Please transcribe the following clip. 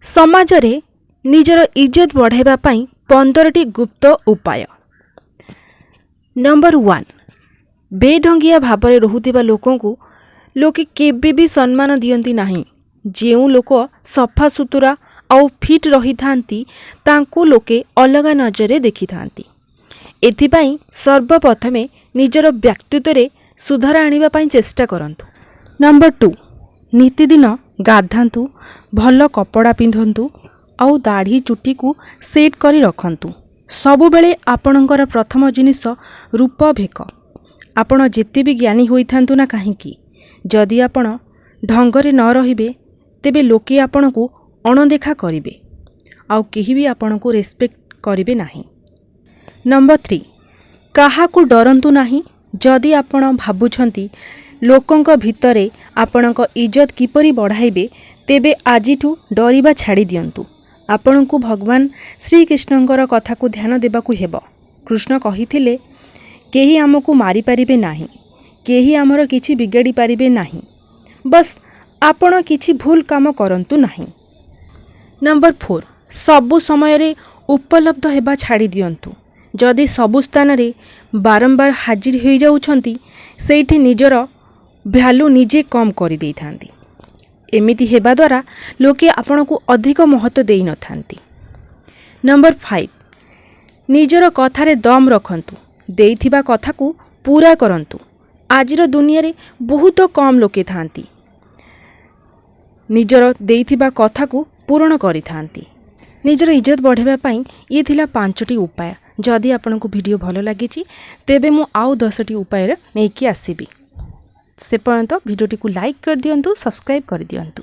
ସମାଜରେ ନିଜର ଇଜ୍ଜତ ବଢ଼ାଇବା ପାଇଁ 15ଟି ଗୁପ୍ତ ଉପାୟ। ନମ୍ବର 1, ବେଢଙ୍ଗିଆ ଭାବରେ ରହୁଥିବା ଲୋକଙ୍କୁ ଲୋକେ କେବେ ବି ସମ୍ମାନ ଦିଅନ୍ତି ନାହିଁ। ଯେଉଁ ଲୋକ ସଫାସୁତୁରା ଆଉ ଫିଟ୍ ରହିଥାନ୍ତି ତାଙ୍କୁ ଲୋକେ ଅଲଗା ନଜରରେ ଦେଖିଥାନ୍ତି। ଏଥିପାଇଁ ସର୍ବପ୍ରଥମେ ନିଜର ବ୍ୟକ୍ତିତ୍ୱରେ ସୁଧାର ଆଣିବା ପାଇଁ ଚେଷ୍ଟା କରନ୍ତୁ। ନମ୍ବର 2, ନିତିଦିନ ଗାଧାନ୍ତୁ, ଭଲ କପଡ଼ା ପିନ୍ଧନ୍ତୁ ଆଉ ଦାଢ଼ି ଚୁଟିକୁ ସେଟ୍ କରି ରଖନ୍ତୁ। ସବୁବେଳେ ଆପଣଙ୍କର ପ୍ରଥମ ଜିନିଷ ରୂପଭେକ। ଆପଣ ଯେତେ ବି ଜ୍ଞାନୀ ହୋଇଥାନ୍ତୁ ନା କାହିଁକି, ଯଦି ଆପଣ ଢଙ୍ଗରେ ନ ରହିବେ ତେବେ ଲୋକେ ଆପଣଙ୍କୁ ଅଣଦେଖା କରିବେ ଆଉ କେହି ବି ଆପଣଙ୍କୁ ରେସ୍ପେକ୍ଟ କରିବେ ନାହିଁ। ନମ୍ବର 3, କାହାକୁ ଡରନ୍ତୁ ନାହିଁ। ଯଦି ଆପଣ ଭାବୁଛନ୍ତି ଲୋକଙ୍କ ଭିତରେ ଆପଣଙ୍କ ଇଜ୍ଜତ କିପରି ବଢ଼ାଇବେ ତେବେ ଆଜିଠୁ ଡରିବା ଛାଡ଼ି ଦିଅନ୍ତୁ। ଆପଣଙ୍କୁ ଭଗବାନ ଶ୍ରୀକୃଷ୍ଣଙ୍କର କଥାକୁ ଧ୍ୟାନ ଦେବାକୁ ହେବ। କୃଷ୍ଣ କହିଥିଲେ, କେହି ଆମକୁ ମାରିପାରିବେ ନାହିଁ, କେହି ଆମର କିଛି ବିଗାଡ଼ି ପାରିବେ ନାହିଁ, ବସ୍ ଆପଣ କିଛି ଭୁଲ କାମ କରନ୍ତୁ ନାହିଁ। ନମ୍ବର 4, ସବୁ ସମୟରେ ଉପଲବ୍ଧ ହେବା ଛାଡ଼ି ଦିଅନ୍ତୁ। ଯଦି ସବୁ ସ୍ଥାନରେ ବାରମ୍ବାର ହାଜିର ହୋଇଯାଉଛନ୍ତି ସେଇଠି ନିଜର ଭ୍ୟାଲୁ ନିଜେ କମ୍ କରିଦେଇଥାନ୍ତି। ଏମିତି ହେବା ଦ୍ୱାରା ଲୋକେ ଆପଣଙ୍କୁ ଅଧିକ ମହତ୍ତ୍ୱ ଦେଇନଥାନ୍ତି। ନମ୍ବର 5, ନିଜର କଥାରେ ଦମ୍ ରଖନ୍ତୁ। ଦେଇଥିବା କଥାକୁ ପୂରା କରନ୍ତୁ। ଆଜିର ଦୁନିଆରେ ବହୁତ କମ୍ ଲୋକେ ଥାନ୍ତି ନିଜର ଦେଇଥିବା କଥାକୁ ପୂରଣ କରିଥାନ୍ତି। ନିଜର ଇଜ୍ଜତ ବଢ଼ାଇବା ପାଇଁ ଇଏ ଥିଲା 5ଟି ଉପାୟ। ଯଦି ଆପଣଙ୍କୁ ଭିଡ଼ିଓ ଭଲ ଲାଗିଛି ତେବେ ମୁଁ ଆଉ 10ଟି ଉପାୟରେ ନେଇକି ଆସିବି। ସେ ପର୍ଯ୍ୟନ୍ତ ଭିଡ଼ିଓଟିକୁ ଲାଇକ୍ କରିଦିଅନ୍ତୁ, ସବସ୍କ୍ରାଇବ୍ କରିଦିଅନ୍ତୁ।